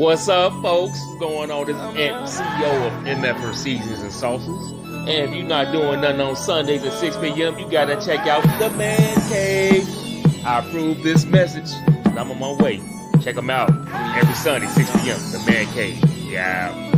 What's up, folks? What's going on? This is CEO of MF Seasons and Sauces. And if you're not doing nothing on Sundays at 6 p.m., you gotta check out The Man Cave. I approve this message, and I'm on my way. Check them out every Sunday, 6 p.m. The Man Cave. Yeah.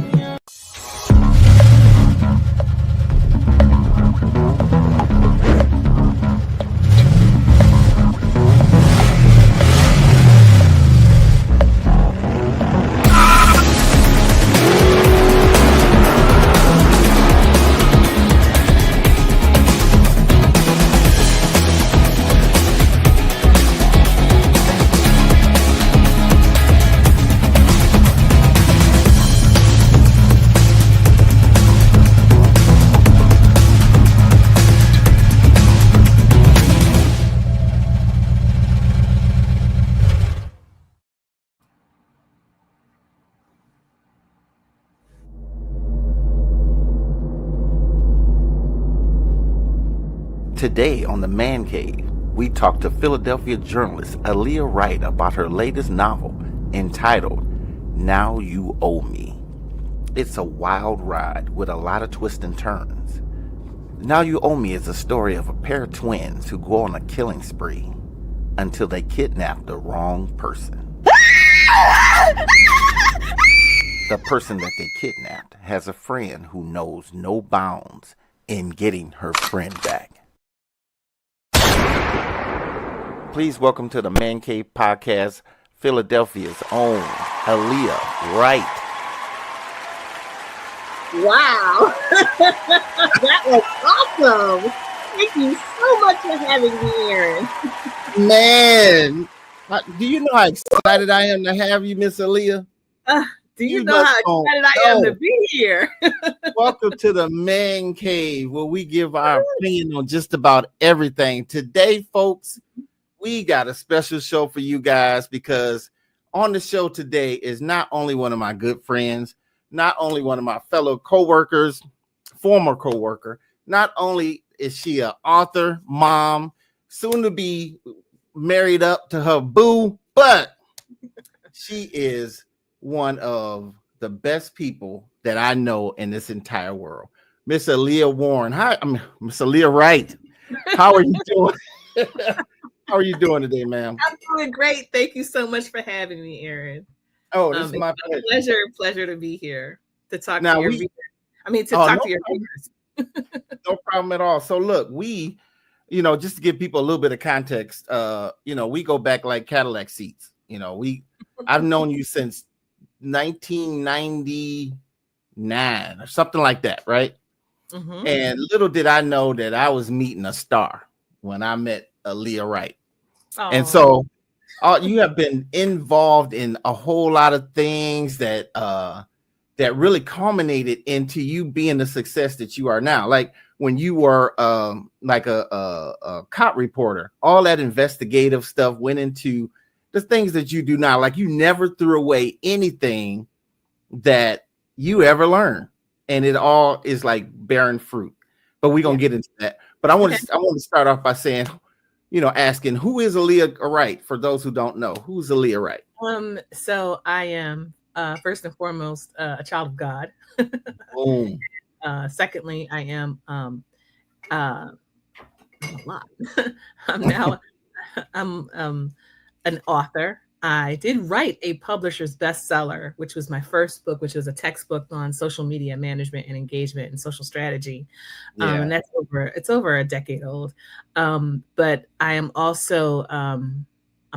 Today on The Man Cave, we talk to Philadelphia journalist Aliah Wright about her latest novel entitled Now You Owe Me. It's a wild ride with a lot of twists and turns. Now You Owe Me is a story of a pair of twins who go on a killing spree until they kidnap the wrong person. The person that they kidnapped has a friend who knows no bounds in getting her friend back. Please welcome to the Man Cave Podcast, Philadelphia's own Aliah Wright. Wow, that was awesome. Thank you so much for having me, Aaron. Man, do you know how excited I am to have you, Miss Aliah? Do you know how excited I am to be here? Welcome to the Man Cave, where we give our opinion on just about everything. Today, folks, we got a special show for you guys because on the show today is not only one of my good friends, not only one of my fellow co-workers, former co-worker, not only is she an author, mom, soon to be married up to her boo, but she is one of the best people that I know in this entire world. Miss Aliah Warren. Hi, Miss Aliah Wright. How are you doing? How are you doing today, ma'am? I'm doing great. Thank you so much for having me, Aaron. Oh, this is my pleasure to be here to talk to your readers. Talk to your readers. No problem at all. So look, we, just to give people a little bit of context, we go back like Cadillac seats. I've known you since 1999 or something like that, right? Mm-hmm. And little did I know that I was meeting a star when I met Aliah Wright. Aww. And so you have been involved in a whole lot of things that really culminated into you being the success that you are now. Like when you were like a cop reporter, all that investigative stuff went into the things that you do now. Like you never threw away anything that you ever learned, and it all is like bearing fruit. But we're gonna get into that. But I want to start off by saying, asking who is Aliah Wright for those who don't know. Who's Aliah Wright? So I am first and foremost a child of God. Secondly, I am a lot. I'm an author. I did write a publisher's bestseller, which was my first book, which was a textbook on social media management and engagement and social strategy. And that's over a decade old. But I am also a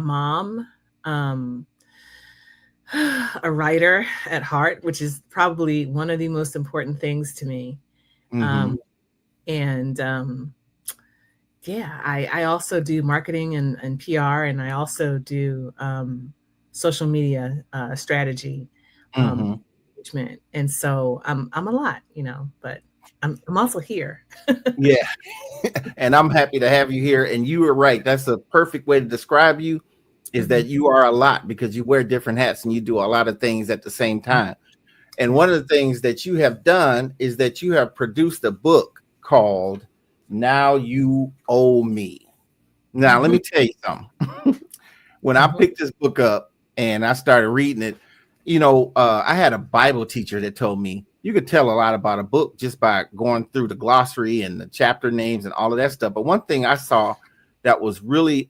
mom, a writer at heart, which is probably one of the most important things to me. Mm-hmm. I also do marketing and PR, and I also do social media strategy management. And so I'm a lot, but I'm also here. Yeah. And I'm happy to have you here. And you were right. That's a perfect way to describe you, is that you are a lot because you wear different hats and you do a lot of things at the same time. And one of the things that you have done is that you have produced a book called Now You Owe Me. Now, let me tell you something. When I picked this book up and I started reading it, I had a Bible teacher that told me you could tell a lot about a book just by going through the glossary and the chapter names and all of that stuff. But one thing I saw that was really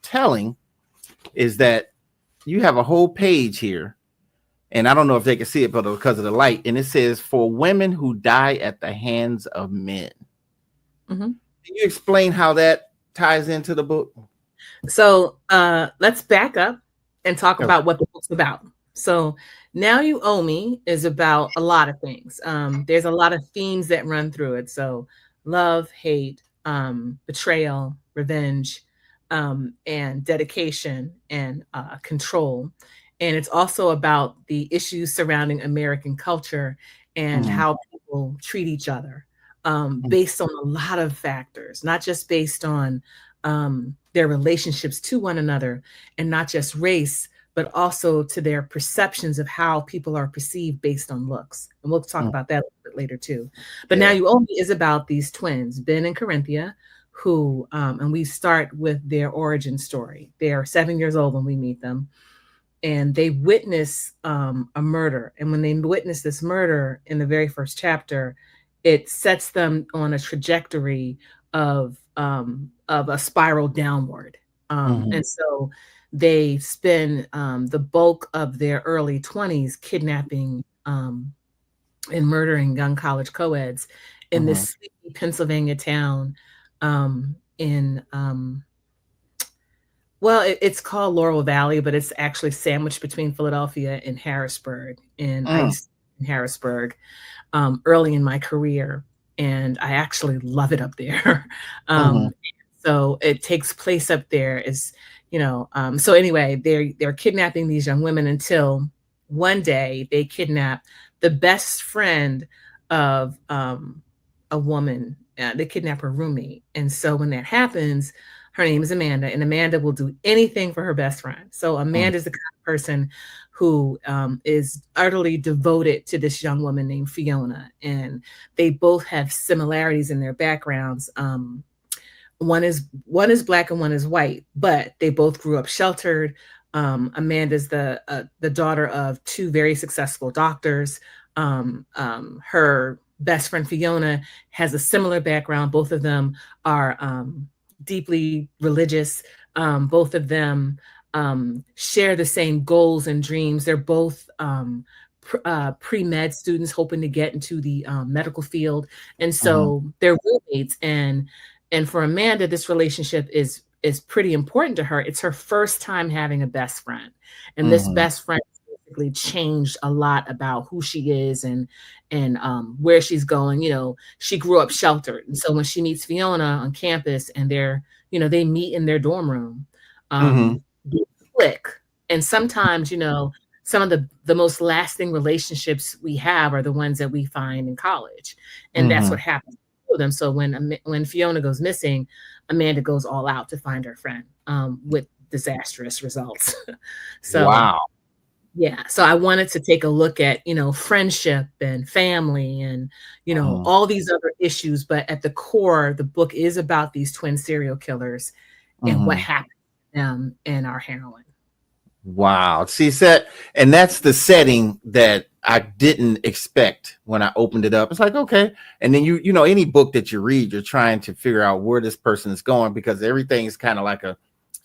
telling is that you have a whole page here, and I don't know if they can see it, but because of the light, and it says, "For women who die at the hands of men." Mm-hmm. Can you explain how that ties into the book? So let's back up and talk about what the book's about. So Now You Owe Me is about a lot of things. There's a lot of themes that run through it. So love, hate, betrayal, revenge, and dedication and control. And it's also about the issues surrounding American culture and how people treat each other based on a lot of factors, not just based on their relationships to one another and not just race, but also to their perceptions of how people are perceived based on looks. And we'll talk about that a little bit later too. But Now You Owe Me is about these twins, Ben and Corinthia, who, and we start with their origin story. They are 7 years old when we meet them. And they witness a murder. And when they witness this murder in the very first chapter, it sets them on a trajectory of a spiral downward. And so they spend the bulk of their early 20s kidnapping and murdering young college co-eds in this sleepy Pennsylvania town it's called Laurel Valley, but it's actually sandwiched between Philadelphia and Harrisburg. And I used to in Harrisburg early in my career, and I actually love it up there. So it takes place up there so anyway, they're kidnapping these young women until one day they kidnap the best friend of a woman. They kidnap her roommate. And so when that happens, her name is Amanda, and Amanda will do anything for her best friend. So Amanda is the kind of person who is utterly devoted to this young woman named Fiona. And they both have similarities in their backgrounds. One is Black and one is white, but they both grew up sheltered. Amanda's the daughter of two very successful doctors. Her best friend Fiona has a similar background. Both of them are deeply religious. Both of them share the same goals and dreams. They're both pre-med students hoping to get into the medical field. And so they're roommates. And for Amanda, this relationship is pretty important to her. It's her first time having a best friend. And this best friend basically changed a lot about who she is and where she's going. She grew up sheltered. And so when she meets Fiona on campus and they meet in their dorm room, they click. And sometimes, some of the most lasting relationships we have are the ones that we find in college. And that's what happens to them. So when Fiona goes missing, Amanda goes all out to find her friend with disastrous results. So wow. Yeah. So I wanted to take a look at, friendship and family and, all these other issues. But at the core, the book is about these twin serial killers and what happened to them and our heroine. Wow. See, and that's the setting that I didn't expect when I opened it up. It's like, okay. And then any book that you read, you're trying to figure out where this person is going because everything is kind of like a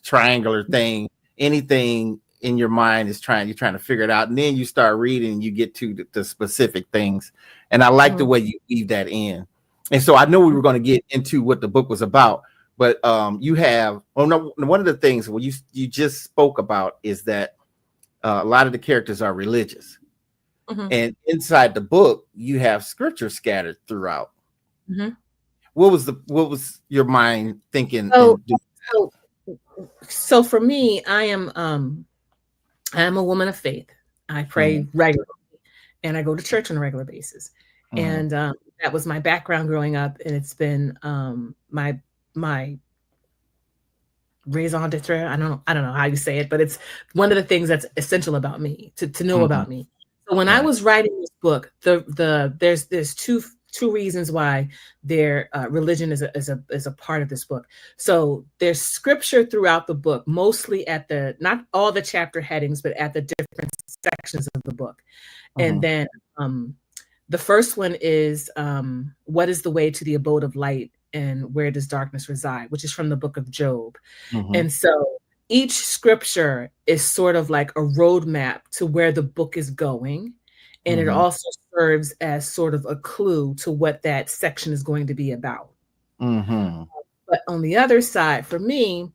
triangular thing. Anything in your mind you're trying to figure it out, and then you start reading and you get to the specific things. And I like the way you weave that in. And so I knew we were going to get into what the book was about, but you have one of the things you just spoke about is that a lot of the characters are religious, and inside the book you have scripture scattered throughout. What was your mind thinking? So for me, I am a woman of faith. I pray regularly, and I go to church on a regular basis. And that was my background growing up, and it's been my raison d'etre. I don't know how you say it, but it's one of the things that's essential about me to know about me. So when I was writing this book, there's two reasons why their religion is a part of this book. So there's scripture throughout the book, mostly not all the chapter headings, but at the different sections of the book. And then the first one is what is the way to the abode of light and where does darkness reside, which is from the book of Job. And so each scripture is sort of like a roadmap to where the book is going. And it also serves as sort of a clue to what that section is going to be about. But on the other side, for me,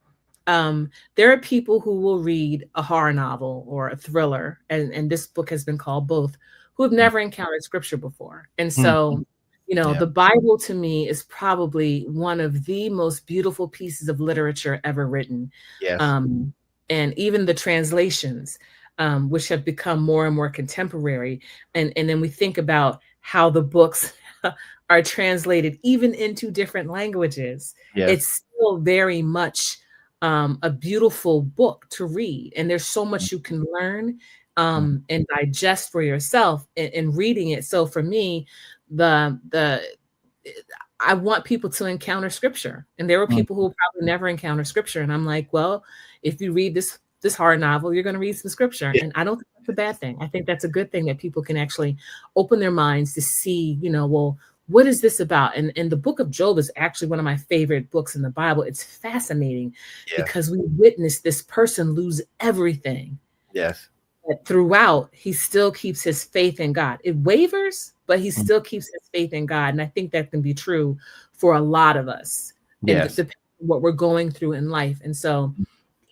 there are people who will read a horror novel or a thriller, and this book has been called both, who have never encountered scripture before. And so, you know, the Bible to me is probably one of the most beautiful pieces of literature ever written. And even the translations, which have become more and more contemporary. And then we think about how the books are translated even into different languages. It's still very much a beautiful book to read. And there's so much you can learn and digest for yourself in reading it. So for me, I want people to encounter scripture. And there were people who will probably never encounter scripture. And I'm like, well, if you read this horror novel, you're going to read some scripture. And I don't think that's a bad thing. I think that's a good thing that people can actually open their minds to see, you know, well, what is this about? And the book of Job is actually one of my favorite books in the Bible. It's fascinating because we witness this person lose everything. But throughout, he still keeps his faith in God. It wavers, but he still keeps his faith in God. And I think that can be true for a lot of us. Depending on what we're going through in life. And so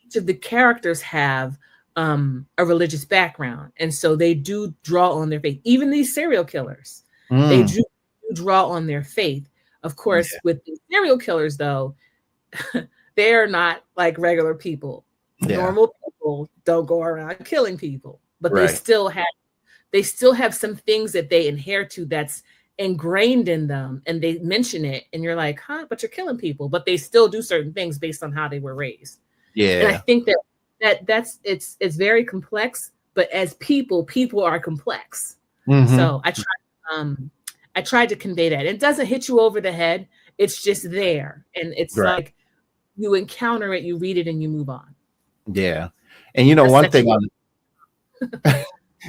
each of the characters have a religious background. And so they do draw on their faith. Even these serial killers, they do draw on their faith. Of course, with the serial killers, though, they are not like regular people. Normal people don't go around killing people, but they still have some things that they inherit to that's ingrained in them, and they mention it, and you're like, huh, but you're killing people, but they still do certain things based on how they were raised. And I think that's it's very complex, but as people are complex. So I tried to convey that. It doesn't hit you over the head. It's just there. And it's like you encounter it, you read it, and you move on. And you know, one thing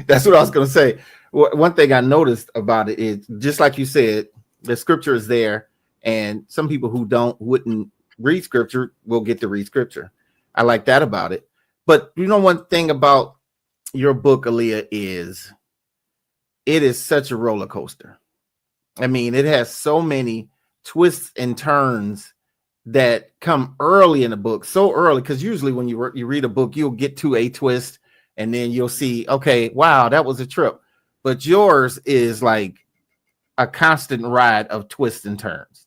that's what I was going to say. One thing I noticed about it is, just like you said, the scripture is there, and some people who wouldn't read scripture will get to read scripture. I like that about it. But you know, one thing about your book, Aliah, is it is such a roller coaster. I mean, it has so many twists and turns that come early in the book, so early, because usually when you read a book, you'll get to a twist and then you'll see, okay, wow, that was a trip. But yours is like a constant ride of twists and turns.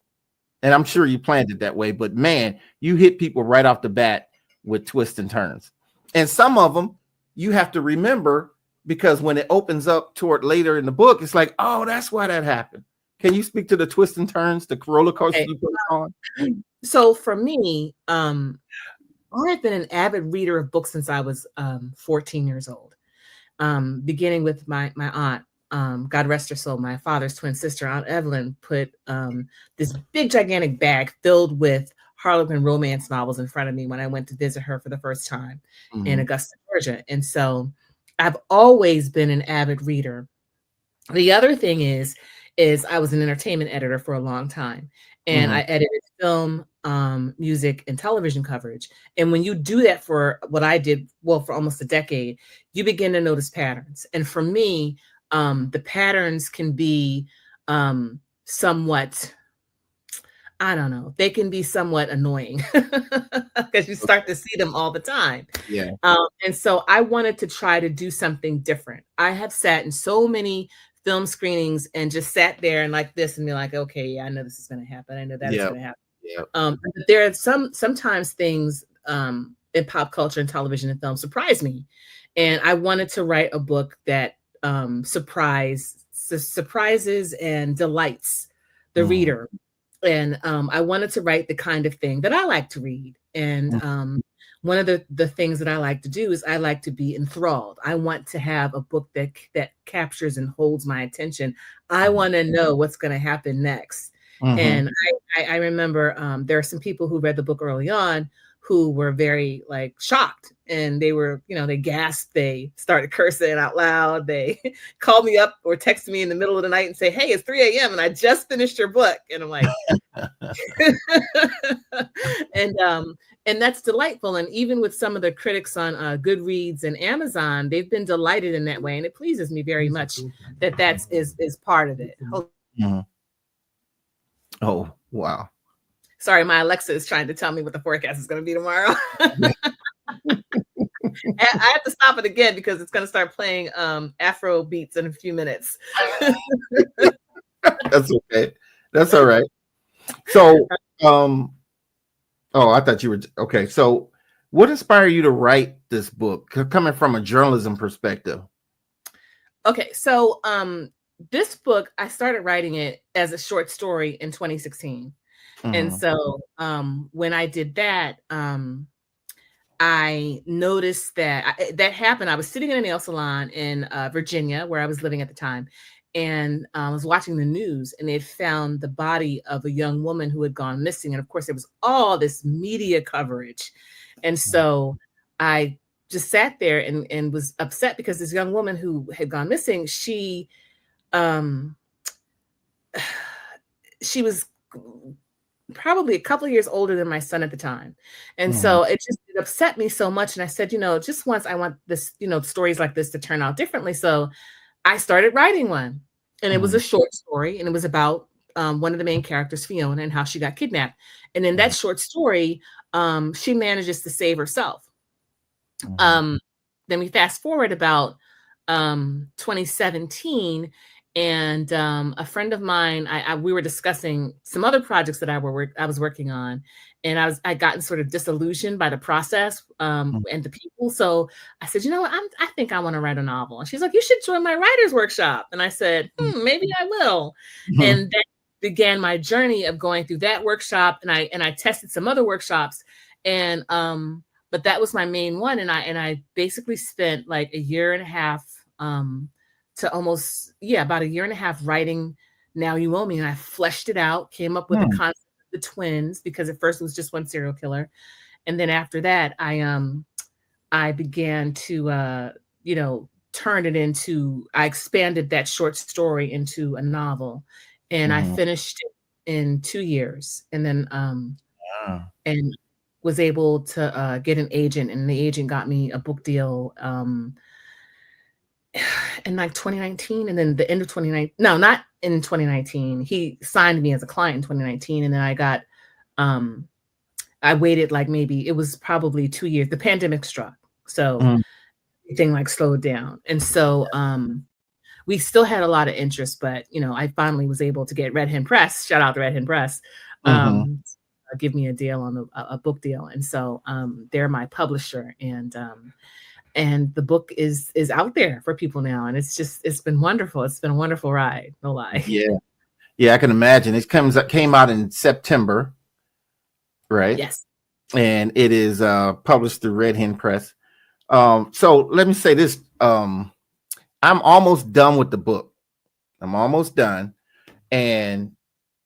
And I'm sure you planned it that way, but man, you hit people right off the bat with twists and turns. And some of them you have to remember, because when it opens up toward later in the book, it's like, oh, that's why that happened. Can you speak to the twists and turns, the roller coaster you put on? So for me, I've been an avid reader of books since I was 14 years old, beginning with my aunt, God rest her soul, my father's twin sister, Aunt Evelyn, put this big, gigantic bag filled with Harlequin romance novels in front of me when I went to visit her for the first time in Augusta, Georgia. And so I've always been an avid reader. The other thing is I was an entertainment editor for a long time, and I edited film, music, and television coverage. And when you do that for what I did, well, for almost a decade, you begin to notice patterns. And for me, the patterns can be somewhat, I don't know, they can be somewhat annoying because you start to see them all the time. And so I wanted to try to do something different. I have sat in so many film screenings and just sat there and like this and be like, okay, yeah, I know this is going to happen. I know that is going to happen. But there are sometimes things in pop culture and television and film surprise me. And I wanted to write a book that surprises and delights the reader. And I wanted to write the kind of thing that I like to read. And one of the things that I like to do is I like to be enthralled. I want to have a book that captures and holds my attention. I want to know what's going to happen next. And I remember there are some people who read the book early on who were very like shocked, and they were, they gasped, they started cursing out loud, they called me up or texted me in the middle of the night and say, "Hey, it's 3 a.m. and I just finished your book." And I'm like, and that's delightful. And even with some of the critics on Goodreads and Amazon, they've been delighted in that way, and it pleases me very much that is part of it. Oh, wow. Sorry, my Alexa is trying to tell me what the forecast is going to be tomorrow. I have to stop it again because it's going to start playing Afro beats in a few minutes. That's okay. That's all right. So, I thought you were okay. So, what inspired you to write this book, coming from a journalism perspective? Okay, so this book, I started writing it as a short story in 2016. And so when I did that, I noticed that that happened. I was sitting in a nail salon in Virginia, where I was living at the time, and I was watching the news, and they had found the body of a young woman who had gone missing. And of course, there was all this media coverage. And so I just sat there and was upset because this young woman who had gone missing, she was probably a couple of years older than my son at the time. And so it upset me so much. And I said, just once I want this, stories like this to turn out differently. So I started writing one, and it was a short story, and it was about one of the main characters, Fiona, and how she got kidnapped. And in that short story, she manages to save herself. Then we fast forward about 2017, and a friend of mine, we were discussing some other projects that I was working on, and I gotten sort of disillusioned by the process and the people. So I said, I think I want to write a novel. And she's like, "You should join my writer's workshop." And I said, maybe I will. And that began my journey of going through that workshop, and I tested some other workshops, and but that was my main one. And I basically spent like a year and a half to almost, about a year and a half writing Now You Owe Me. And I fleshed it out, came up with the concept of the twins, because at first it was just one serial killer. And then after that, I began to, turn it into, I expanded that short story into a novel, and I finished it in 2 years. And then, and was able to get an agent, and the agent got me a book deal, in like 2019, and then the end of 2019. No, not in 2019. He signed me as a client in 2019, and then I got, I waited like maybe it was probably 2 years. The pandemic struck, so everything like slowed down, and so we still had a lot of interest, but I finally was able to get Red Hen Press. Shout out to Red Hen Press. Give me a deal on a book deal, and so they're my publisher, and the book is out there for people now, and it's been wonderful. It's been a wonderful ride, no lie. Yeah, I can imagine. It came out in September, right? Yes. And it is published through Red Hen Press. So let me say this: I'm almost done with the book. I'm almost done, and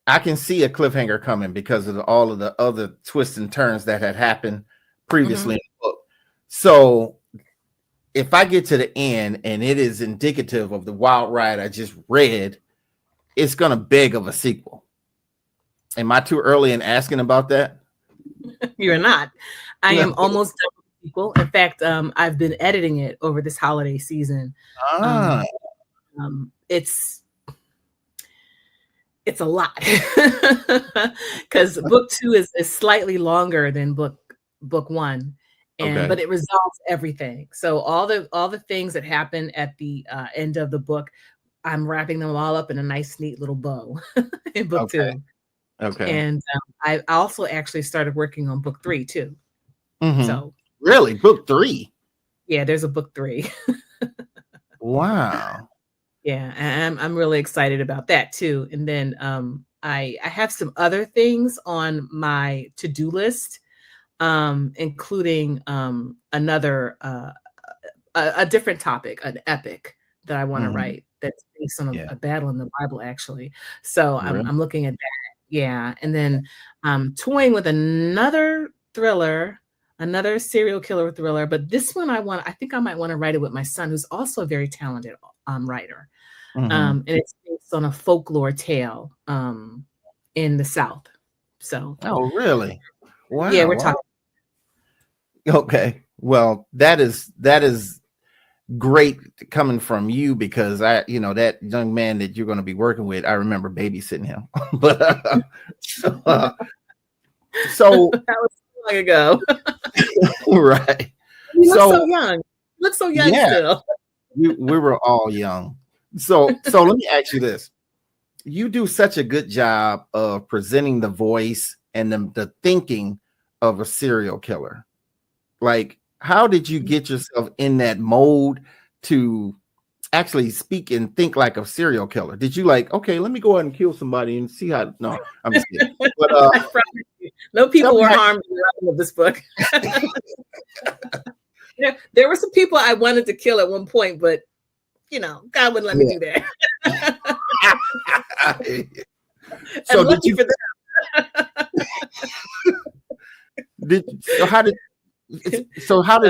I can see a cliffhanger coming because of all of the other twists and turns that had happened previously in the book. So if I get to the end and it is indicative of the wild ride I just read, it's going to beg of a sequel. Am I too early in asking about that? You're not. I am almost done with the sequel. In fact, I've been editing it over this holiday season. It's a lot, because book 2 is slightly longer than book 1. But it resolves everything. So all the things that happen at the end of the book, I'm wrapping them all up in a nice, neat little bow in book 2. Okay. And I also actually started working on book 3 too. So really, book 3? Yeah, there's a book 3. Wow. Yeah, and I'm really excited about that too. And then I have some other things on my to-do list, including another a different topic, an epic that I want to write that's based on a battle in the Bible, actually. So I'm looking at that. Yeah, and then toying with another thriller another serial killer thriller, but this one I think I might want to write it with my son, who's also a very talented writer. And it's based on a folklore tale in the South. So, oh, really? Wow. Yeah, we're talking. Okay. Well, that is great coming from you, because that young man that you're going to be working with, I remember babysitting him. But so that was so long ago. Right. You look so young. You look so young still. we were all young. So let me ask you this. You do such a good job of presenting the voice and the thinking of a serial killer. Like, how did you get yourself in that mode to actually speak and think like a serial killer? Did you like, okay, let me go ahead and kill somebody and see how? No, I'm just kidding. But no people were harmed in the writing of this book. There were some people I wanted to kill at one point, but God wouldn't let me do that. So did you? How did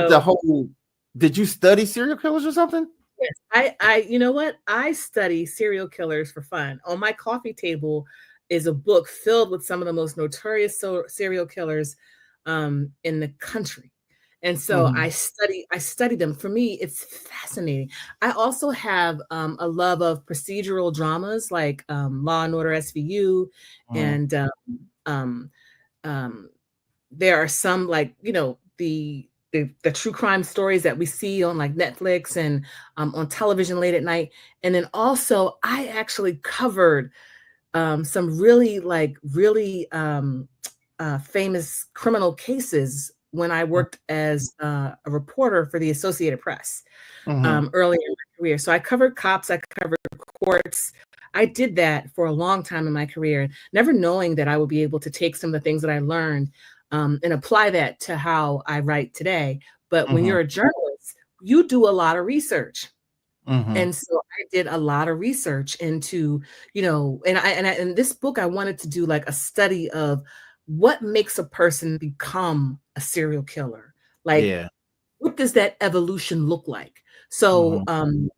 the whole? Did you study serial killers or something? Yes, you know what? I study serial killers for fun. On my coffee table is a book filled with some of the most notorious serial killers in the country. And so I study them. For me, it's fascinating. I also have a love of procedural dramas like Law and Order SVU, and there are some like the true crime stories that we see on like Netflix and on television late at night. And then also I actually covered some really famous criminal cases when I worked as a reporter for the Associated Press early in my career. So I covered cops, I covered courts. I did that for a long time in my career, never knowing that I would be able to take some of the things that I learned and apply that to how I write today. But when you're a journalist, you do a lot of research. And so I did a lot of research into, and this book, I wanted to do like a study of what makes a person become a serial killer. Like, what does that evolution look like? So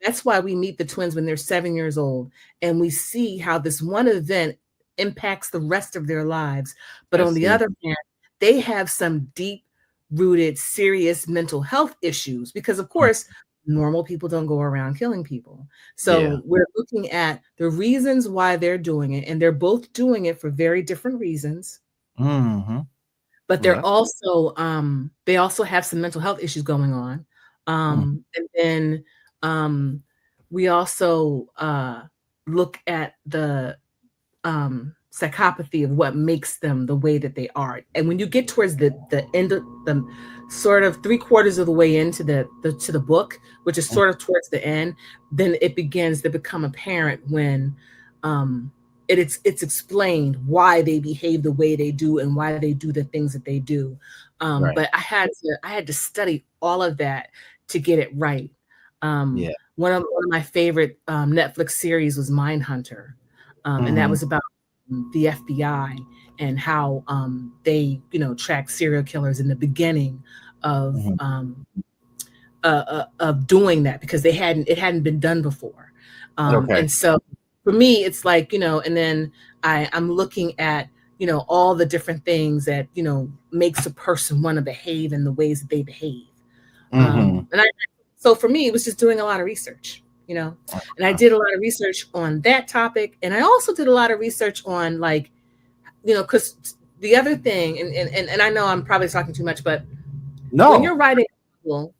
that's why we meet the twins when they're 7 years old, and we see how this one event impacts the rest of their lives. But on the other hand, they have some deep-rooted, serious mental health issues because, of course, normal people don't go around killing people. So we're looking at the reasons why they're doing it, and they're both doing it for very different reasons. But they're also they also have some mental health issues going on. And then we also look at the psychopathy of what makes them the way that they are. And when you get towards the end of the sort of 3/4 of the way into the book, which is sort of towards the end, then it begins to become apparent when it's explained why they behave the way they do and why they do the things that they do. But I had to study all of that to get it right. One of my favorite Netflix series was Mindhunter, and that was about the FBI and how they track serial killers in the beginning of doing that, because it hadn't been done before. And so for me, it's like, and then I'm looking at, all the different things that, makes a person want to behave in the ways that they behave. So for me, it was just doing a lot of research, and I did a lot of research on that topic. And I also did a lot of research on because the other thing, and I know I'm probably talking too much, but when you're writing a novel,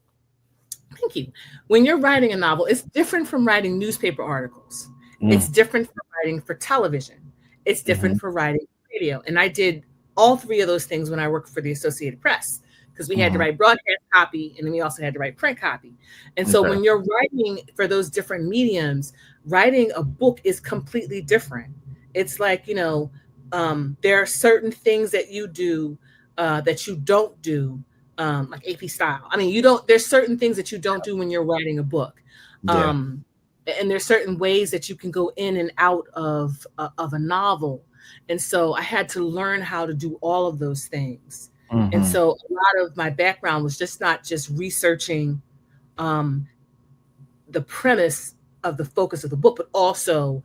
thank you. When you're writing a novel, it's different from writing newspaper articles. It's different from writing for television. It's different for writing radio. And I did all three of those things when I worked for the Associated Press, because we had to write broadcast copy, and then we also had to write print copy. And so when you're writing for those different mediums, writing a book is completely different. It's like, there are certain things that you do that you don't do, like AP style. I mean, there's certain things that you don't do when you're writing a book. And there's certain ways that you can go in and out of a novel. And so I had to learn how to do all of those things. And so a lot of my background was just not just researching the premise of the focus of the book, but also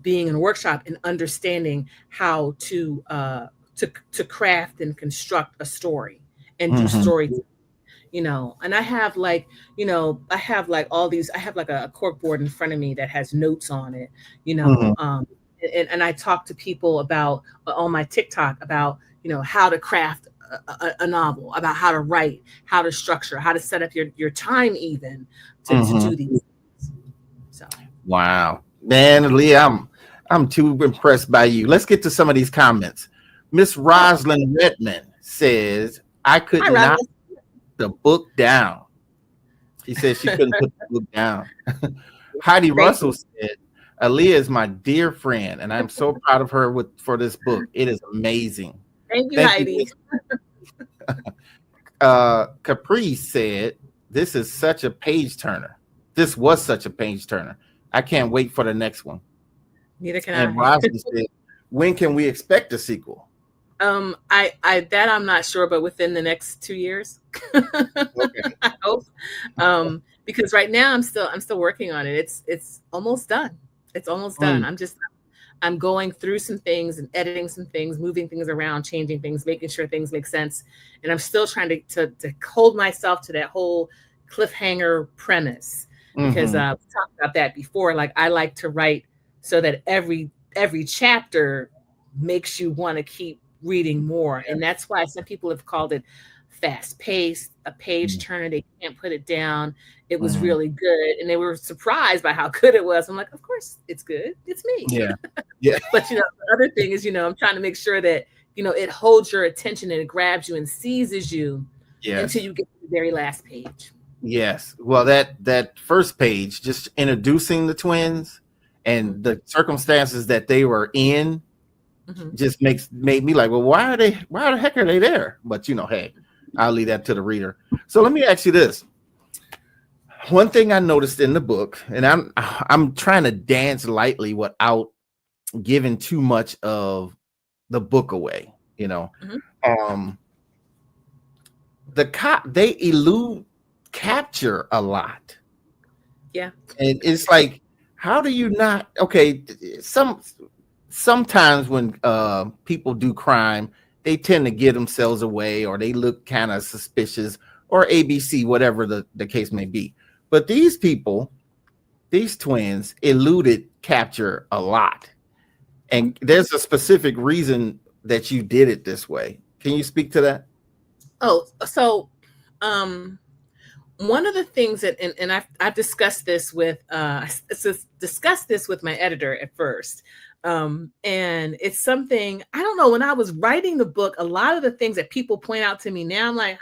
being in a workshop and understanding how to craft and construct a story and do story, and I have like all these, I have like a cork board in front of me that has notes on it, and I talk to people about on my TikTok about, how to craft a novel, about how to write, how to structure, how to set up your time even to do these things. So wow, man, Leah, I'm too impressed by you. Let's get to some of these comments. Miss Rosalind Redmond says, I could not put the book down. She says she couldn't put the book down. Heidi Russell said, Aliah is my dear friend, and I'm so proud of her for this book. It is amazing. Thank you, Heidi. Caprice said, this is such a page turner. This was such a page turner. I can't wait for the next one. Neither can and Rosalind said, when can we expect a sequel? I'm not sure, but within the next 2 years. Okay. I hope. Because right now I'm still working on it. It's almost done. It's almost done. I'm going through some things and editing some things, moving things around, changing things, making sure things make sense. And I'm still trying to hold myself to that whole cliffhanger premise, because we talked about that before. Like, I like to write so that every chapter makes you want to keep reading more. And that's why some people have called it fast paced, a page turner. They can't put it down. It was really good. And they were surprised by how good it was. I'm like, of course it's good. It's me. Yeah. But the other thing is, I'm trying to make sure that, it holds your attention and it grabs you and seizes you until you get to the very last page. Yes. Well, that first page, just introducing the twins and the circumstances that they were in, just made me like, well, why the heck are they there? But hey, I'll leave that to the reader. So let me ask you this. One thing I noticed in the book, and I'm trying to dance lightly without giving too much of the book away, they elude capture a lot. Yeah. And it's like, how do you not? Okay, sometimes when people do crime, they tend to get themselves away, or they look kind of suspicious, or ABC, whatever the case may be. But these people, these twins, eluded capture a lot. And there's a specific reason that you did it this way. Can you speak to that? Oh, so one of the things that, and I've discussed this with my editor at first. And it's something, I don't know, when I was writing the book, a lot of the things that people point out to me now, I'm like,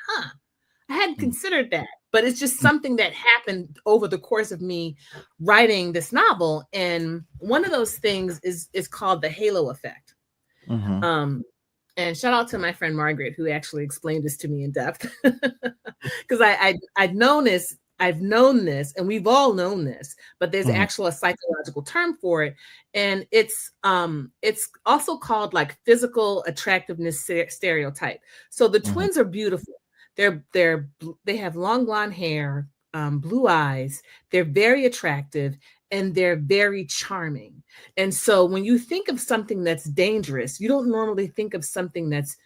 I hadn't considered that. But it's just something that happened over the course of me writing this novel. And one of those things is called the halo effect. And shout out to my friend Margaret, who actually explained this to me in depth. Because I've known this, and we've all known this, but there's actually a psychological term for it. And it's also called like physical attractiveness stereotype. So the twins are beautiful. They have long blonde hair, blue eyes. They're very attractive, and they're very charming. And so when you think of something that's dangerous, you don't normally think of something that's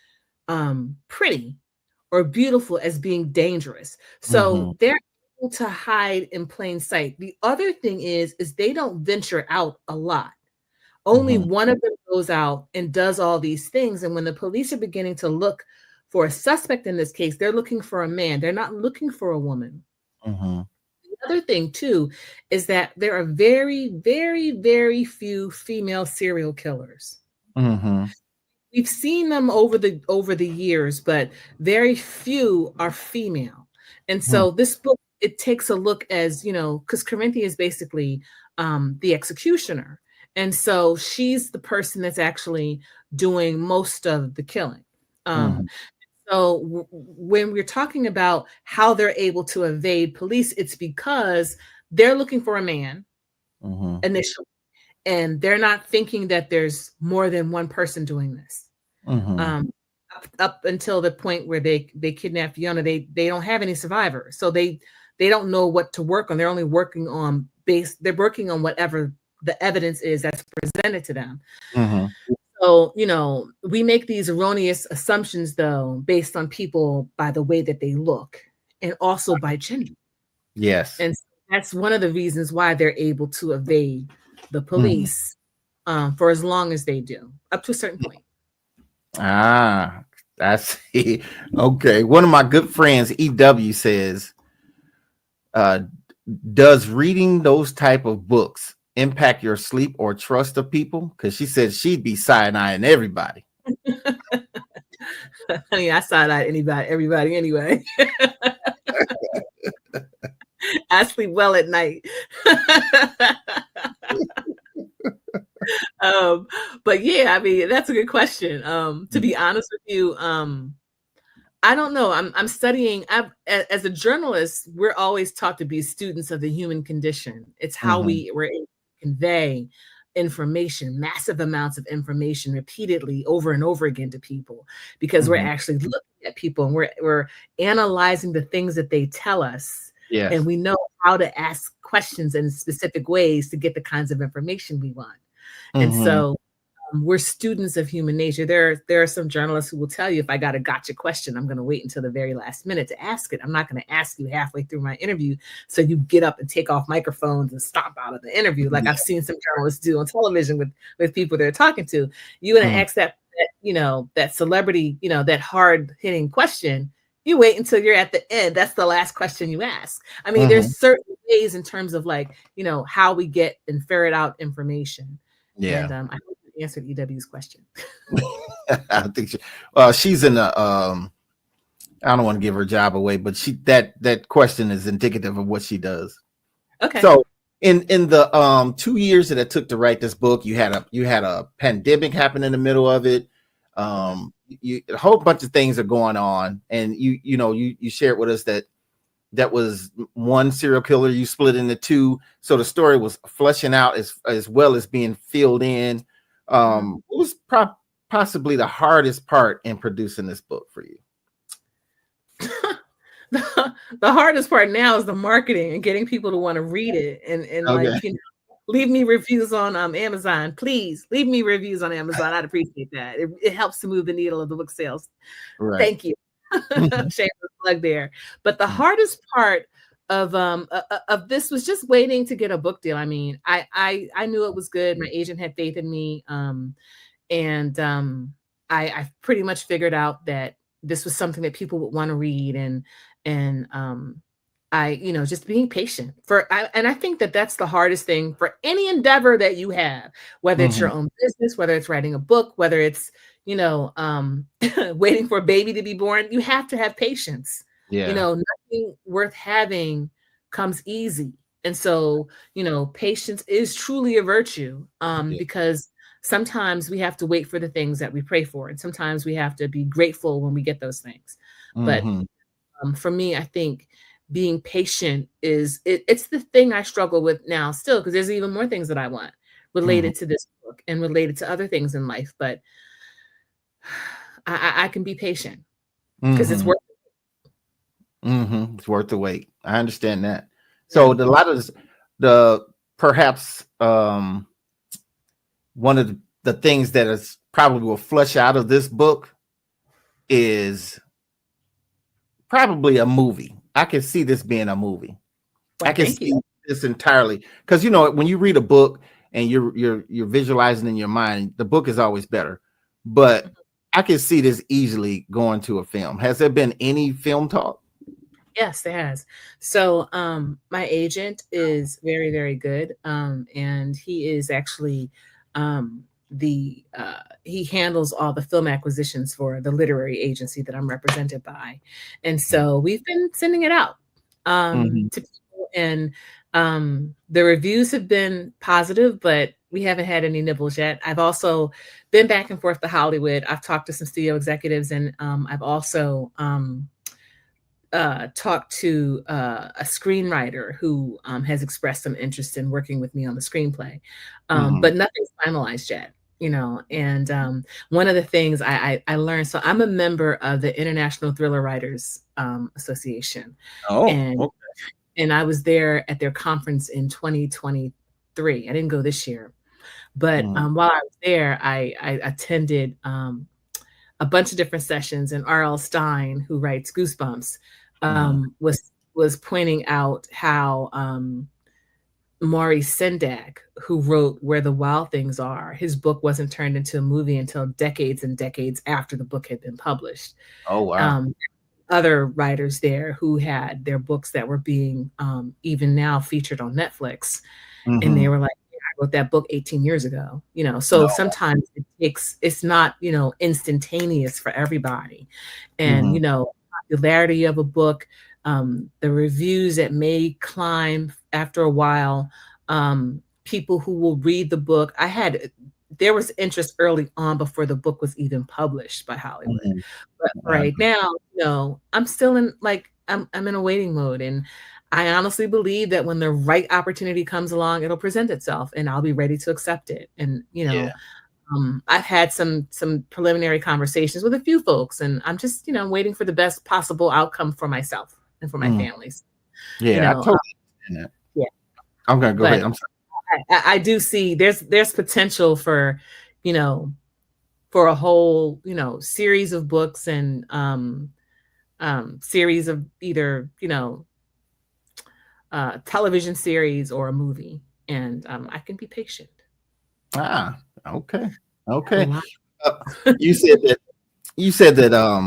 pretty or beautiful as being dangerous. So they're able to hide in plain sight. The other thing is they don't venture out a lot. Only one of them goes out and does all these things. And when the police are beginning to look for a suspect in this case, they're looking for a man. They're not looking for a woman. The other thing, too, is that there are very, very, very few female serial killers. We've seen them over the years, but very few are female. And so this book, it takes a look as, because Corinthia is basically the executioner. And so she's the person that's actually doing most of the killing. So when we're talking about how they're able to evade police, it's because they're looking for a man initially, and they're not thinking that there's more than one person doing this. A up until the point where they kidnap Fiona, they don't have any survivors, so they don't know what to work on. They're only working on whatever the evidence is that's presented to them. So, we make these erroneous assumptions, though, based on people by the way that they look and also by gender. Yes. And that's one of the reasons why they're able to evade the police for as long as they do, up to a certain point. I see. Okay. One of my good friends, EW, says, does reading those type of books impact your sleep or trust of people? Because she said she'd be side-eyeing everybody. Honey, I side-eye everybody anyway. I sleep well at night. But yeah, I mean, that's a good question. To be honest with you, I don't know. I'm studying. As a journalist, we're always taught to be students of the human condition. It's how we're able to convey information, massive amounts of information, repeatedly over and over again to people, because we're actually looking at people and we're analyzing the things that they tell us. Yes. And we know how to ask questions in specific ways to get the kinds of information we want. And so we're students of human nature. There are some journalists who will tell you, if I got a gotcha question, I'm going to wait until the very last minute to ask it. I'm not going to ask you halfway through my interview, so you get up and take off microphones and stomp out of the interview, like I've seen some journalists do on television with people they're talking to. You're going to ask that celebrity, that hard hitting question. You wait until you're at the end. That's the last question you ask. I mean, there's certain ways in terms of how we get and ferret out information. Yeah. And I hope you answered EW's question. I think she's in a I don't want to give her job away, but that question is indicative of what she does. Okay. So in the 2 years that it took to write this book, you had a pandemic happen in the middle of it. A whole bunch of things are going on, and you shared with us that was one serial killer. You split into two, so the story was fleshing out as well as being filled in. What was possibly the hardest part in producing this book for you? The hardest part now is the marketing and getting people to want to read it and leave me reviews on Amazon. Please leave me reviews on Amazon. I'd appreciate that. It helps to move the needle of the book sales. Right. Thank you. Shameless plug there. But the hardest part of this was just waiting to get a book deal. I mean, I knew it was good. My agent had faith in me, and I pretty much figured out that this was something that people would want to read, and I just being patient and I think that that's the hardest thing for any endeavor that you have, whether it's your own business, whether it's writing a book, whether it's waiting for a baby to be born. You have to have patience. Yeah. Nothing worth having comes easy. And so, patience is truly a virtue, because sometimes we have to wait for the things that we pray for. And sometimes we have to be grateful when we get those things. But for me, I think being patient it's the thing I struggle with now still, because there's even more things that I want related to this book and related to other things in life. But I can be patient because it's worth it. It's worth the wait. I understand that. So a lot of the perhaps one of the things that is probably will flush out of this book is probably a movie. I can see this being a movie. Well, I can see this entirely, because when you read a book and you're visualizing in your mind, the book is always better. But I can see this easily going to a film. Has there been any film talk? Yes, there has. So my agent is very, very good. And he is actually he handles all the film acquisitions for the literary agency that I'm represented by. And so we've been sending it out to people, and the reviews have been positive, but we haven't had any nibbles yet. I've also been back and forth to Hollywood. I've talked to some studio executives, and I've also talked to a screenwriter who has expressed some interest in working with me on the screenplay, but nothing's finalized yet. And one of the things I learned, so I'm a member of the International Thriller Writers Association. And okay. And I was there at their conference in 2023. I didn't go this year, but while I was there, I attended a bunch of different sessions. And R.L. Stine, who writes Goosebumps, was pointing out how Maurice Sendak, who wrote Where the Wild Things Are, his book wasn't turned into a movie until decades and decades after the book had been published. Oh, wow. Other writers there who had their books that were being even now featured on Netflix. And they were like, yeah, I wrote that book 18 years ago, so sometimes it's not, instantaneous for everybody. And, popularity of a book, the reviews that may climb after a while, people who will read the book. There was interest early on before the book was even published by Hollywood. But right now, I'm still in I'm in a waiting mode. And I honestly believe that when the right opportunity comes along, it'll present itself and I'll be ready to accept it. And, I've had some preliminary conversations with a few folks, and I'm just, waiting for the best possible outcome for myself and for my families. Yeah, I totally understand that. Yeah. I'm going to go ahead. I'm sorry. I do see there's potential for, for a whole, series of books and series of either, television series or a movie. And I can be patient. Okay. You said that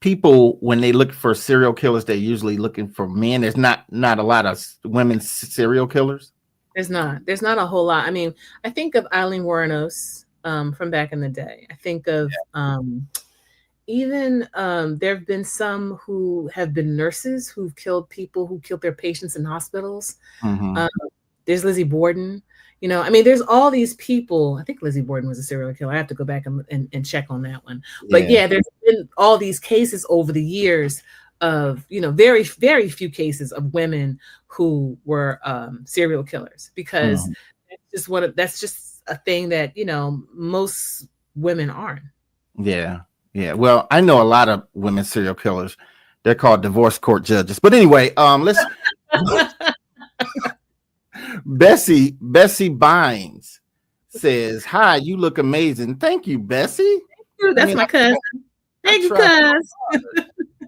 people, when they look for serial killers, they're usually looking for men. There's not a lot of women serial killers. There's not a whole lot. I mean, I think of Eileen Wuornos from back in the day. I think of even there have been some who have been nurses who've killed people, who killed their patients in hospitals. There's Lizzie Borden. There's all these people. I think Lizzie Borden was a serial killer. I have to go back and check on that one. But yeah, there's been all these cases over the years of, very, very few cases of women who were serial killers, because that's just a thing that, most women aren't. Yeah. Well, I know a lot of women serial killers. They're called divorce court judges. But anyway, let's Bessie Bynes says, "Hi, you look amazing." Thank you, Bessie. Thank you. That's my cousin. Thank you, cuz.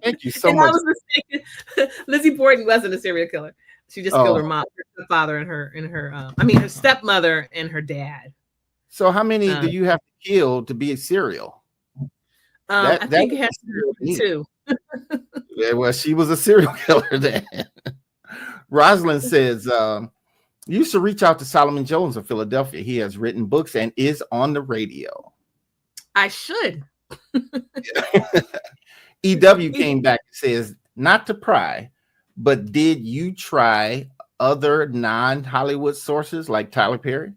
Thank you so much. I was mistaken. Lizzie Borden wasn't a serial killer. She just killed her mom, her father, and her stepmother and her dad. So how many do you have to kill to be a serial? I think it has to be 2. Yeah, well, she was a serial killer then. Rosalind says, you should reach out to Solomon Jones of Philadelphia. He has written books and is on the radio. I should. EW came back and says, not to pry, but did you try other non-Hollywood sources like Tyler Perry?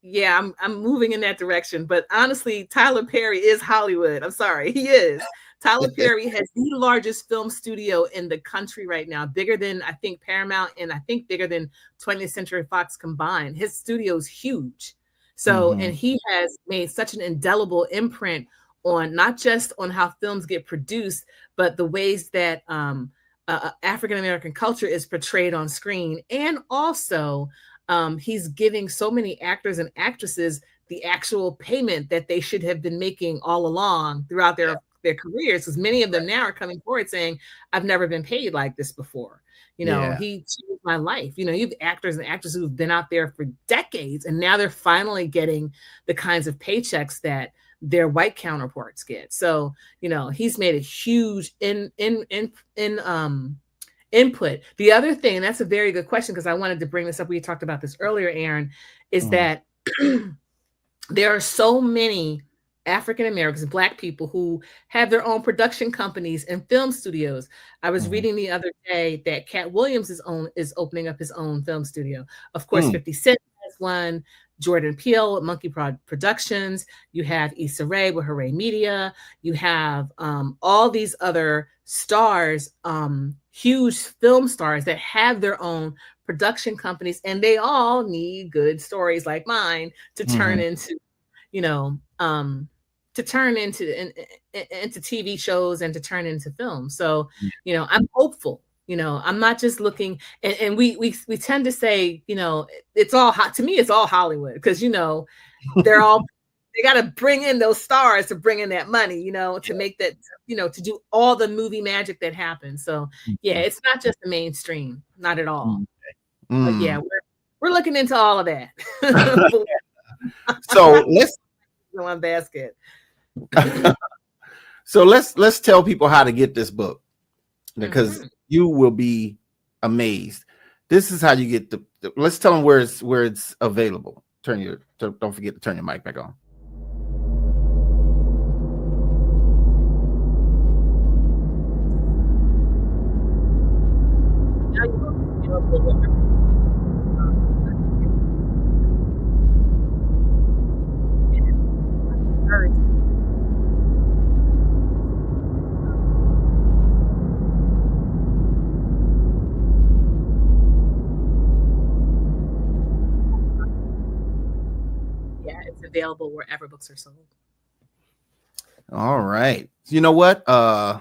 Yeah, I'm moving in that direction. But honestly, Tyler Perry is Hollywood. I'm sorry, he is. Tyler Perry has the largest film studio in the country right now, bigger than, I think, Paramount, and I think bigger than 20th Century Fox combined. His studio is huge. So, and he has made such an indelible imprint on not just on how films get produced, but the ways that African-American culture is portrayed on screen. And also, he's giving so many actors and actresses the actual payment that they should have been making all along throughout their careers, because many of them now are coming forward saying, I've never been paid like this before. He changed my life. You have actors and actresses who've been out there for decades, and now they're finally getting the kinds of paychecks that their white counterparts get. So, he's made a huge input. The other thing, and that's a very good question, because I wanted to bring this up. We talked about this earlier, Aaron, is that there are so many African Americans, Black people who have their own production companies and film studios. I was reading the other day that Cat Williams is opening up his own film studio. Of course, 50 Cent has one. Jordan Peele with Monkey Prod Productions. You have Issa Rae with Hooray Media. You have all these other stars huge film stars that have their own production companies, and they all need good stories like mine to turn into, to turn into TV shows and to turn into films. So, I'm hopeful. I'm not just looking, and we tend to say, it's all hot to me. It's all Hollywood because they're all they got to bring in those stars to bring in that money, to make that, to do all the movie magic that happens. So yeah, it's not just the mainstream, not at all. But yeah, we're looking into all of that. So let's one basket. So let's tell people how to get this book, because you will be amazed. This is how you get the let's tell them where it's available. Don't forget to turn your mic back on. Available wherever books are sold. All right. You know what? I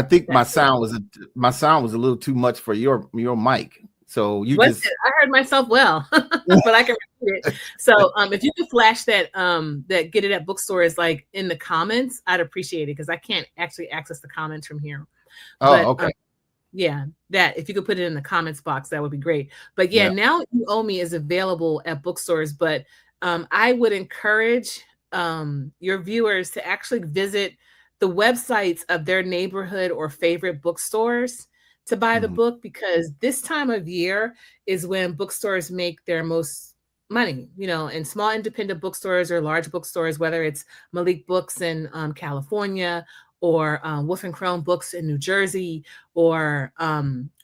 think my sound was a little too much for your mic. So I heard myself well, but I can repeat it. So if you could flash that Get It at Bookstores like in the comments, I'd appreciate it, because I can't actually access the comments from here. Okay. Yeah, that if you could put it in the comments box, that would be great. But yeah, Now You Owe Me is available at bookstores, but I would encourage your viewers to actually visit the websites of their neighborhood or favorite bookstores to buy the book, because this time of year is when bookstores make their most money, and small independent bookstores or large bookstores, whether it's Malik Books in California, or Wolf and Crone Books in New Jersey, or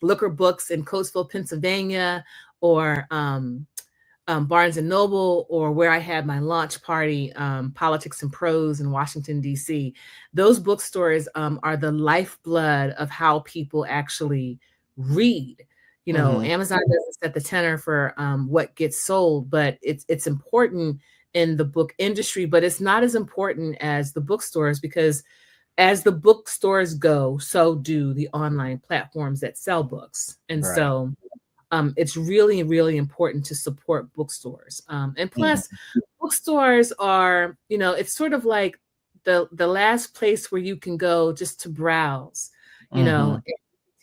Looker Books in Coatesville, Pennsylvania, or Barnes and Noble, or where I had my launch party, Politics and Prose in Washington, D.C. Those bookstores are the lifeblood of how people actually read. Amazon doesn't set the tenor for what gets sold, but it's important in the book industry, but it's not as important as the bookstores, because as the bookstores go, so do the online platforms that sell books. And so it's really, really important to support bookstores. And plus, bookstores are, it's sort of like the last place where you can go just to browse, and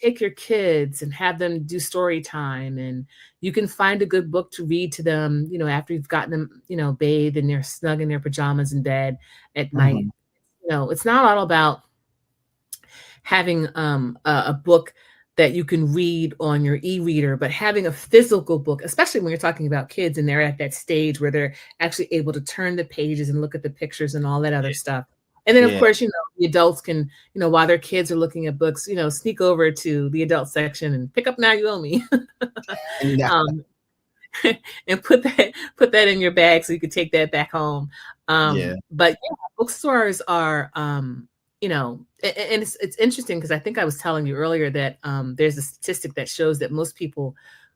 take your kids and have them do story time. And you can find a good book to read to them, after you've gotten them, bathed and they're snug in their pajamas in bed at night. It's not all about having a book that you can read on your e-reader, but having a physical book, especially when you're talking about kids and they're at that stage where they're actually able to turn the pages and look at the pictures and all that other stuff. And then, of course, the adults can, while their kids are looking at books, sneak over to the adult section and pick up Now You Owe Me. And put that in your bag so you can take that back home. But bookstores are, and it's interesting, because I think I was telling you earlier that there's a statistic that shows that most people,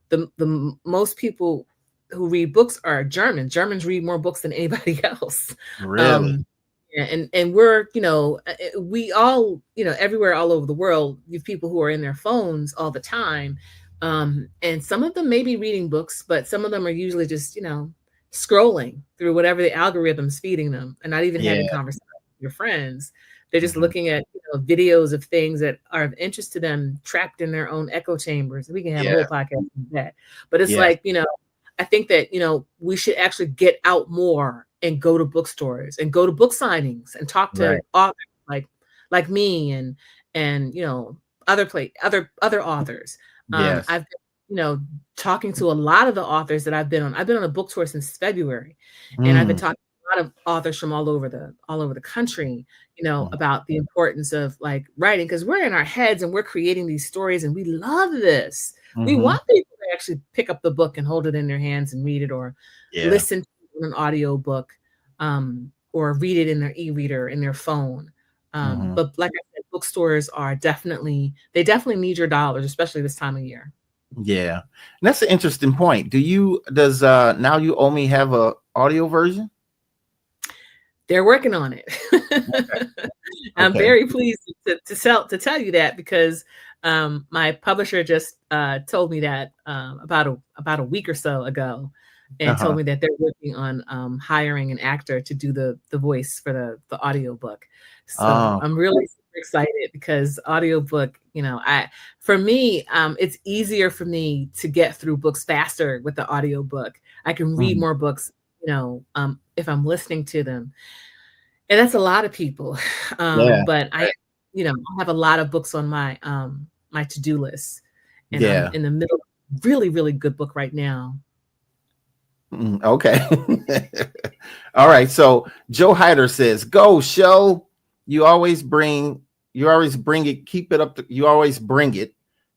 the most people who read books are Germans. Germans read more books than anybody else. Really? And we're, we all, everywhere all over the world, you have people who are in their phones all the time. And some of them may be reading books, but some of them are usually just, scrolling through whatever the algorithm's feeding them, and not even having conversations with your friends. They're just looking at videos of things that are of interest to them, trapped in their own echo chambers. We can have a whole podcast on that. But it's like, I think that, we should actually get out more and go to bookstores and go to book signings and talk to authors like me and other authors. I've been, talking to a lot of the authors that I've been on. I've been on a book tour since February, and I've been talking to a lot of authors from all over the country, about the importance of like writing, because we're in our heads and we're creating these stories and we love this. We want people to actually pick up the book and hold it in their hands and read it, or listen to an audio book, or read it in their e-reader in their phone. But like I said, bookstores are definitely need your dollars, especially this time of year. Yeah, and that's an interesting point. Does Now You Owe Me have a audio version? They're working on it. Okay. I'm very pleased to tell you that, because my publisher just told me that about a week or so ago, and told me that they're working on hiring an actor to do the voice for the audiobook. So I'm really super excited, because audiobook, for me, it's easier for me to get through books faster with the audiobook. I can read more books, if I'm listening to them. And that's a lot of people. But I have a lot of books on my my to-do list. And I'm in the middle of a really, really good book right now. Okay. All right. So Joe Hyder says, "Go show. You always bring it. Keep it up. You always bring it.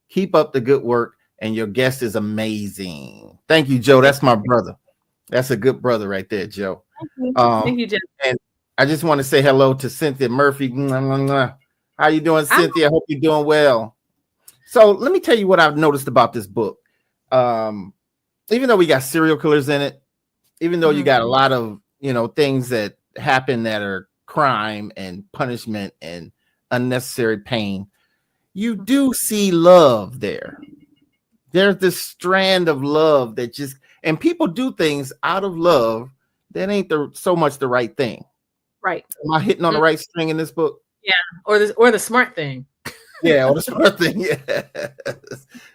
Keep up the good work. And your guest is amazing." Thank you, Joe. That's my brother. That's a good brother right there, Joe. Thank you, Joe. And I just want to say hello to Cynthia Murphy. How you doing, Cynthia? I hope you're doing well. So let me tell you what I've noticed about this book. Even though we got serial killers in it, even though you got a lot of things that happen that are crime and punishment and unnecessary pain, you do see love there. There's this strand of love that and people do things out of love that ain't so much the right thing. Right. Am I hitting on the right string in this book? Yeah. Or the smart thing. Yeah, or the smart thing. Yeah.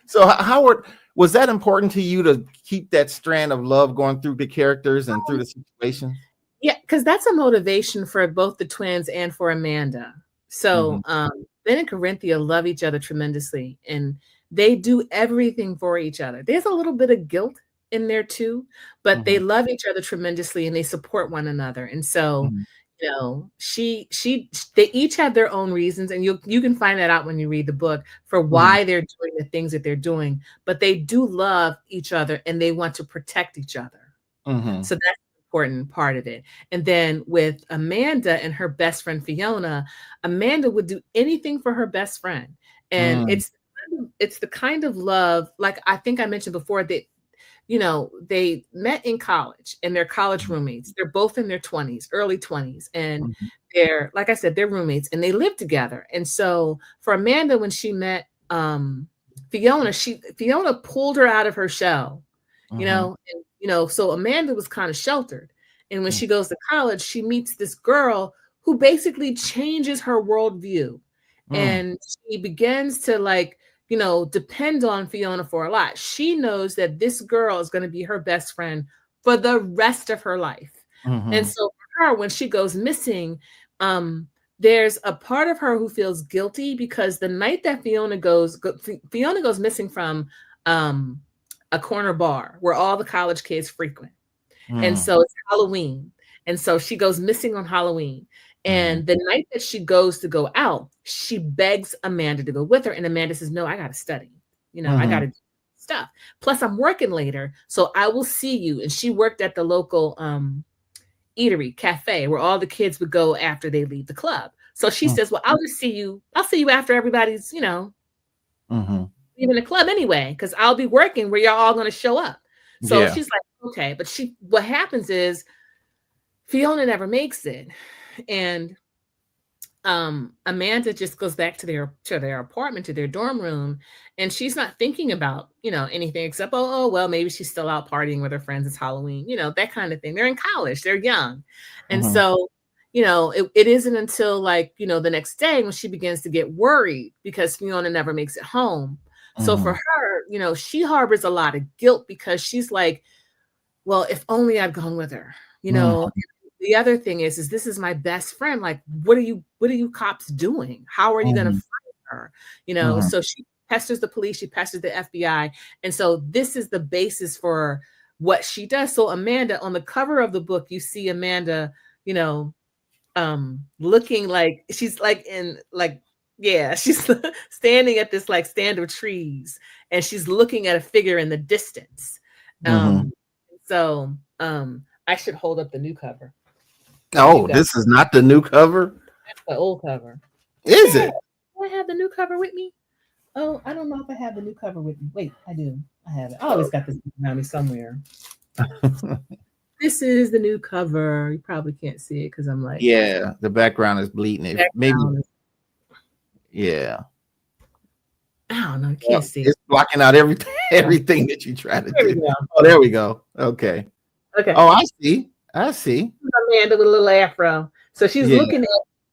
So Howard, was that important to you to keep that strand of love going through the characters and through the situation? Yeah, because that's a motivation for both the twins and for Amanda. So Ben and Corinthia love each other tremendously, and they do everything for each other. There's a little bit of guilt in there too, but they love each other tremendously, and they support one another. And so they each have their own reasons, and you can find that out when you read the book for why they're doing the things that they're doing, but they do love each other and they want to protect each other. So that's an important part of it. And then with Amanda and her best friend Fiona, Amanda would do anything for her best friend. And it's the kind of love, like I think I mentioned before, that they met in college and they're college roommates. They're both in their 20s, early 20s. And they're, like I said, they're roommates and they live together. And so for Amanda, when she met Fiona pulled her out of her shell, so Amanda was kind of sheltered. And when she goes to college, she meets this girl who basically changes her worldview. And she begins to depend on Fiona for a lot. She knows that this girl is going to be her best friend for the rest of her life. And so for her, when she goes missing, there's a part of her who feels guilty because the night that Fiona goes missing from a corner bar where all the college kids frequent. And so it's Halloween. And so she goes missing on Halloween. And the night that she goes to go out, she begs Amanda to go with her. And Amanda says, "No, I got to study. I got to do stuff. Plus, I'm working later, so I will see you." And she worked at the local eatery cafe where all the kids would go after they leave the club. So she says, "Well, I'll just see you. I'll see you after everybody's, leaving the club anyway, because I'll be working where y'all all going to show up." So she's like, "Okay." But what happens is Fiona never makes it. And Amanda just goes back to their apartment, to their dorm room, and she's not thinking about anything except well, maybe she's still out partying with her friends. It's Halloween, that kind of thing. They're in college, they're young, and so it isn't until the next day when she begins to get worried because Fiona never makes it home. So for her, she harbors a lot of guilt because she's like, well, if only I'd gone with her, The other thing is this is my best friend. Like, what are you cops doing? How are you going to find her? So she pesters the police, she pesters the FBI. And so this is the basis for what she does. So Amanda, on the cover of the book, you see Amanda, looking like she's she's standing at this stand of trees and she's looking at a figure in the distance. So I should hold up the new cover. Oh, this is not the new cover? That's the old cover. Is it? the new cover with me? Oh, I don't know if I have the new cover with me. Wait, I do. I have it. I always got this around me somewhere. This is the new cover. You probably can't see it because I'm like, yeah, the background is bleeding. Maybe, yeah. I don't know. You can't see it's blocking out everything that you try to do. Oh, there we go. Okay. Okay. Oh, I see. Amanda with a little afro. So she's looking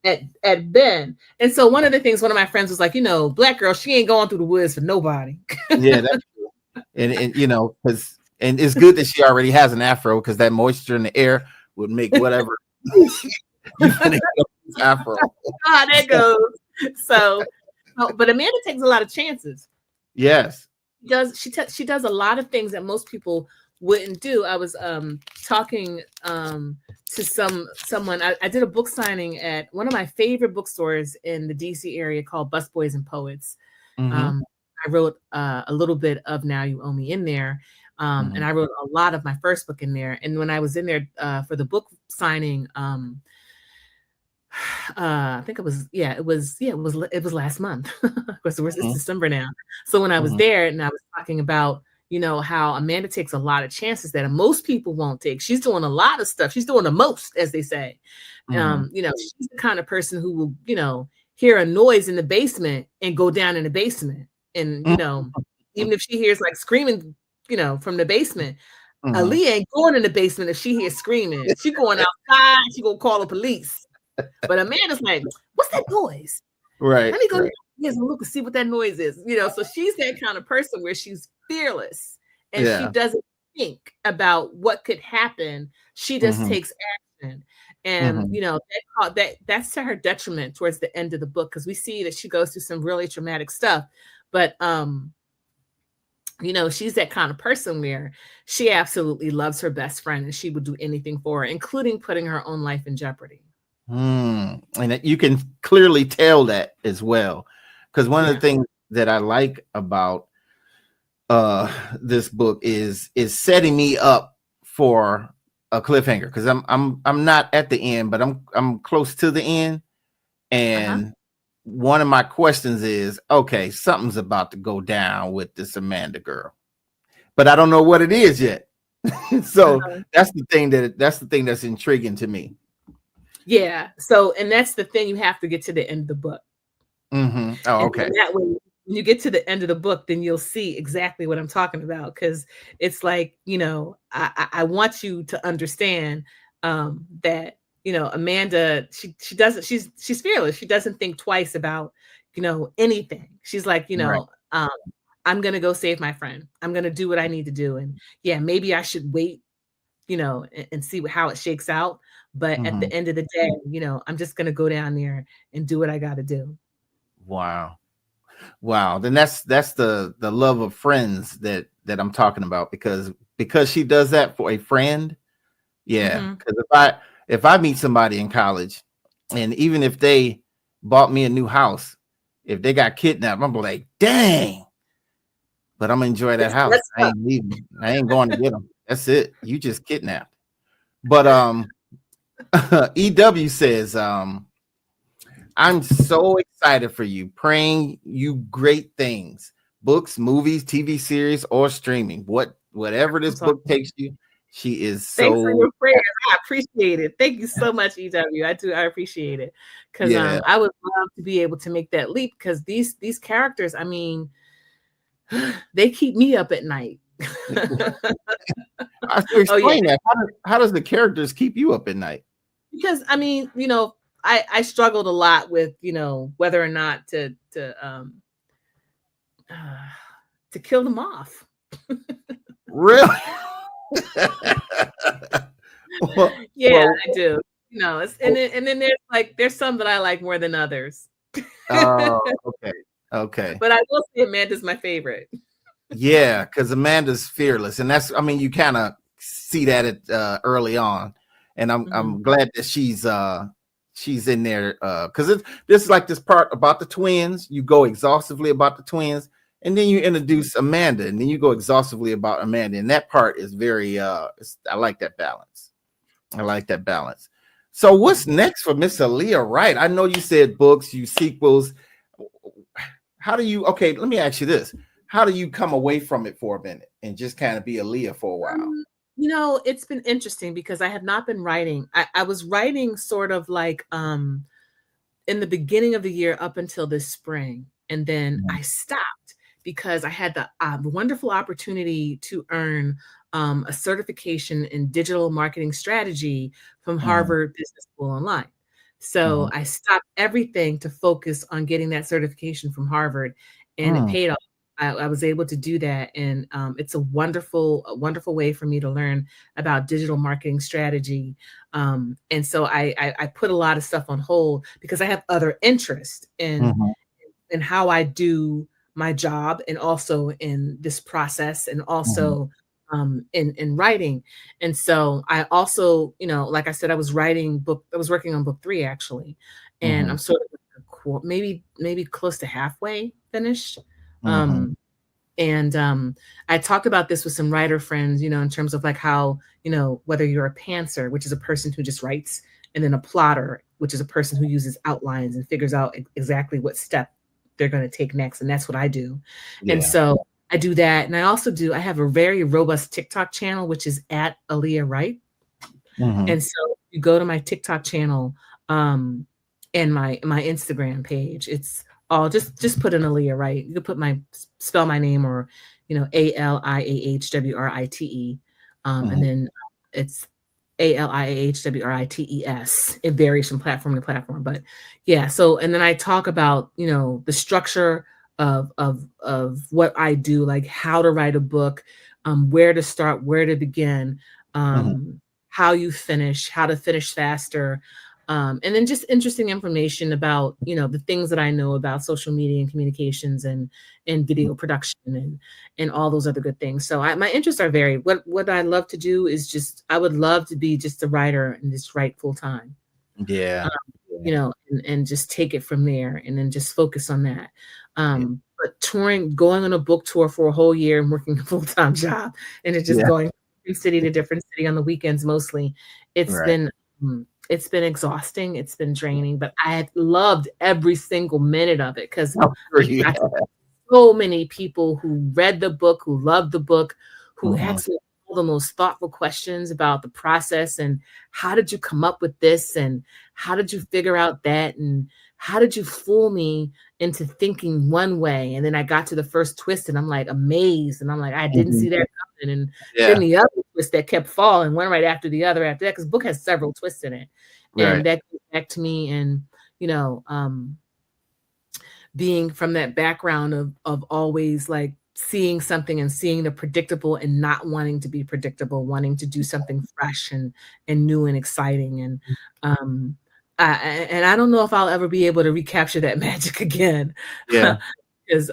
at Ben. And so one of the things one of my friends was like, black girl, she ain't going through the woods for nobody. Yeah, that's true. And because it's good that she already has an afro because that moisture in the air would make whatever afro. Ah, there goes. So, but Amanda takes a lot of chances. Yes. She does a lot of things that most people wouldn't do. I was talking to someone. I did a book signing at one of my favorite bookstores in the DC area called Busboys and Poets. I wrote a little bit of Now You Owe Me in there. And I wrote a lot of my first book in there. And when I was in there for the book signing, I think it was last month. Of course, it's December now. So when I was there and I was talking about, how Amanda takes a lot of chances that most people won't take. She's doing a lot of stuff. She's doing the most, as they say. She's the kind of person who will, hear a noise in the basement and go down in the basement. And, even if she hears like screaming, from the basement, Aliah ain't going in the basement if she hears screaming. She going outside. She gonna call the police. But Amanda's like, what's that noise? Right. Let me go and look and see what that noise is. So she's that kind of person where she's fearless and she doesn't think about what could happen. She just takes action. And that's to her detriment towards the end of the book, because we see that she goes through some really traumatic stuff. But she's that kind of person where she absolutely loves her best friend and she would do anything for her, including putting her own life in jeopardy. And you can clearly tell that as well, because one of the things that I like about this book is setting me up for a cliffhanger, because I'm not at the end, but I'm close to the end, and one of my questions is, okay, something's about to go down with this Amanda girl, but I don't know what it is yet. So that's the thing that's intriguing to me. Yeah. So, and that's the thing, you have to get to the end of the book. Oh, okay. And that way, when you get to the end of the book, then you'll see exactly what I'm talking about. Because it's like, I want you to understand that, Amanda, she's fearless. She doesn't think twice about, anything. She's like, I'm going to go save my friend. I'm going to do what I need to do. And maybe I should wait, and see how it shakes out. But at the end of the day, I'm just going to go down there and do what I got to do. Wow. Then that's the love of friends that I'm talking about, because she does that for a friend. Yeah. Because if I meet somebody in college, and even if they bought me a new house, if they got kidnapped, I'm like, dang. But I'm gonna enjoy that house. I ain't leaving. I ain't going to get them. That's it. You just kidnapped. But EW says, I'm so excited for you, praying you great things, books, movies, TV series, or streaming. Whatever this book takes you, she is so. Thanks for your prayers. I appreciate it. Thank you so much, EW. I appreciate it, because I would love to be able to make that leap, because these characters, I mean, they keep me up at night. Explain that. How does the characters keep you up at night? Because I mean, I struggled a lot with, whether or not to kill them off. Really? I do. And then there's some that I like more than others. Oh, okay. But I will say Amanda's my favorite. Yeah, because Amanda's fearless, and you kind of see that early on, and I'm glad that she's in there, because this is like this part about the twins. You go exhaustively about the twins, and then you introduce Amanda, and then you go exhaustively about Amanda, and that part is very I like that balance. So what's next for Miss Aliah Wright? I know you said books, sequels. how do you? Okay, let me ask you this: how do you come away from it for a minute and just kind of be Aliah for a while? It's been interesting because I have not been writing. I was writing sort of like in the beginning of the year up until this spring, and then I stopped because I had the wonderful opportunity to earn a certification in digital marketing strategy from Harvard Business School Online. So I stopped everything to focus on getting that certification from Harvard, and it paid off. I was able to do that, and it's a wonderful way for me to learn about digital marketing strategy. And so I put a lot of stuff on hold because I have other interest in how I do my job, and also in this process, and also in writing. And so I also, like I said, I was working on book 3 actually, and I'm sort of maybe close to halfway finished. And I talked about this with some writer friends, in terms of like how, whether you're a pantser, which is a person who just writes, and then a plotter, which is a person who uses outlines and figures out exactly what step they're going to take next. And that's what I do. Yeah. And so I do that. And I have a very robust TikTok channel, which is at Aliah Wright. And so you go to my TikTok channel and my Instagram page, it's all just put in Aliah Wright. You could spell my name, or, AliahWrite. And then it's AliahWrites. It varies from platform to platform, but yeah. So, and then I talk about, the structure of what I do, like how to write a book, where to start, where to begin, how you finish, how to finish faster. And then just interesting information about, the things that I know about social media and communications and video production and all those other good things. So my interests are varied. What I love to do is I would love to be just a writer and just write full time. Yeah. And just take it from there, and then just focus on that. But going on a book tour for a whole year and working a full-time job, and it's just going from city to different city on the weekends mostly. It's been exhausting. It's been draining, but I have loved every single minute of it, because so many people who read the book, who loved the book, who asked me all the most thoughtful questions about the process, and how did you come up with this, and how did you figure out that, and how did you fool me into thinking one way? And then I got to the first twist, and I'm like amazed, and I'm like, I didn't see that coming. And then the other twist that kept falling, one right after the other after that, because the book has several twists in it. And that goes back to me, and being from that background of always like seeing something and seeing the predictable and not wanting to be predictable, wanting to do something fresh and new and exciting. And I don't know if I'll ever be able to recapture that magic again. Yeah. Because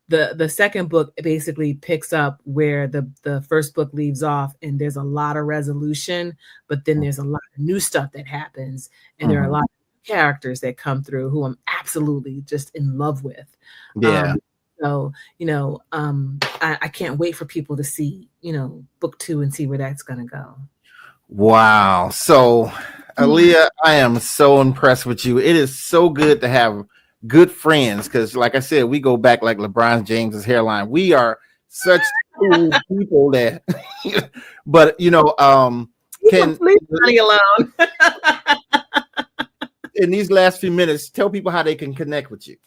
the second book basically picks up where the first book leaves off, and there's a lot of resolution, but then there's a lot of new stuff that happens, and there are a lot of characters that come through who I'm absolutely just in love with. Yeah. So, I can't wait for people to see, book 2 and see where that's going to go. Wow. So, Aliah, I am so impressed with you. It is so good to have good friends, because like I said, we go back like LeBron James's hairline. We are such cool people that but can leave money alone. In these last few minutes, tell people how they can connect with you.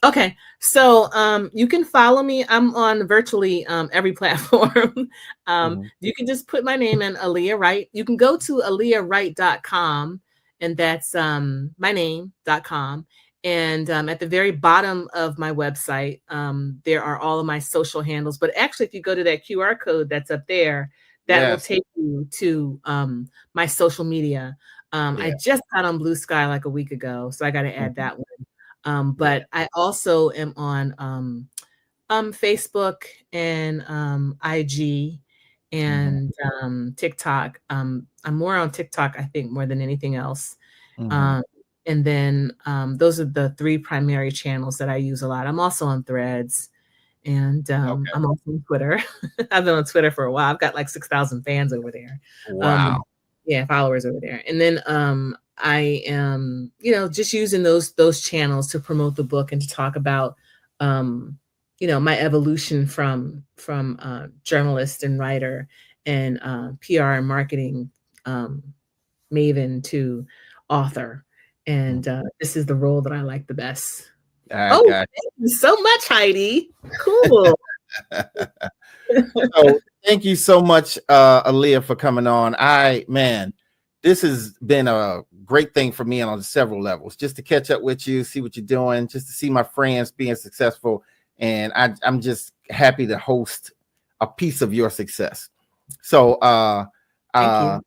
Okay, so you can follow me. I'm on virtually every platform. You can just put my name in, Aliah Wright. You can go to aliahwright.com, and that's my name.com. And at the very bottom of my website, there are all of my social handles. But actually, if you go to that QR code that's up there, that will take you to my social media. I just got on Blue Sky like a week ago, so I got to add that one. But I also am on Facebook and IG and TikTok. I'm more on TikTok, I think, more than anything else. And then those are the 3 primary channels that I use a lot. I'm also on Threads, and I'm also on Twitter. I've been on Twitter for a while. I've got like 6,000 fans over there. Wow. Followers over there. And then I am, just using those channels to promote the book and to talk about my evolution from journalist and writer and PR and marketing maven to author. And this is the role that I like the best. Thank you so much, Heidi. Cool. So thank you so much, Aliah, for coming on. This has been a great thing for me on several levels, just to catch up with you, see what you're doing, just to see my friends being successful. And I'm just happy to host a piece of your success. So, thank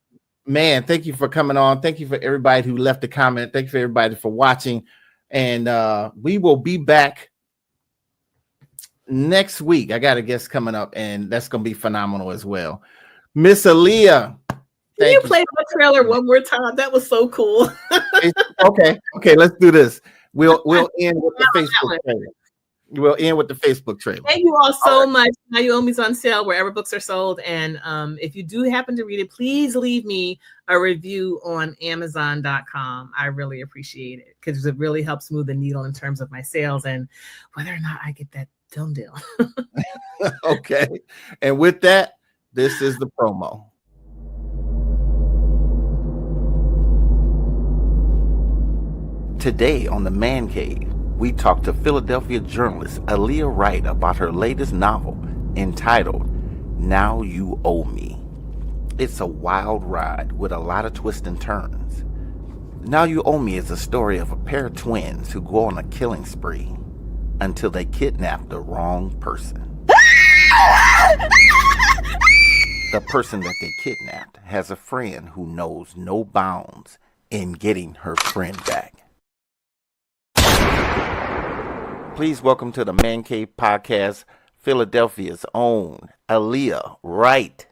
you for coming on. Thank you for everybody who left a comment. Thank you for everybody for watching. And we will be back next week. I got a guest coming up, and that's going to be phenomenal as well. Miss Aliah. Can you play my trailer one more time? That was so cool. Okay, let's do this. We'll end with the Facebook trailer. We'll end with the Facebook trailer. Thank you all so much. Now You Owe Me's on sale wherever books are sold. And if you do happen to read it, please leave me a review on Amazon.com. I really appreciate it because it really helps move the needle in terms of my sales and whether or not I get that film deal. Okay. And with that, this is the promo. Today on The Man Cave, we talk to Philadelphia journalist Aliah Wright about her latest novel entitled Now You Owe Me. It's a wild ride with a lot of twists and turns. Now You Owe Me is a story of a pair of twins who go on a killing spree until they kidnap the wrong person. The person that they kidnapped has a friend who knows no bounds in getting her friend back. Please welcome to the Man Cave Podcast, Philadelphia's own Aliah Wright.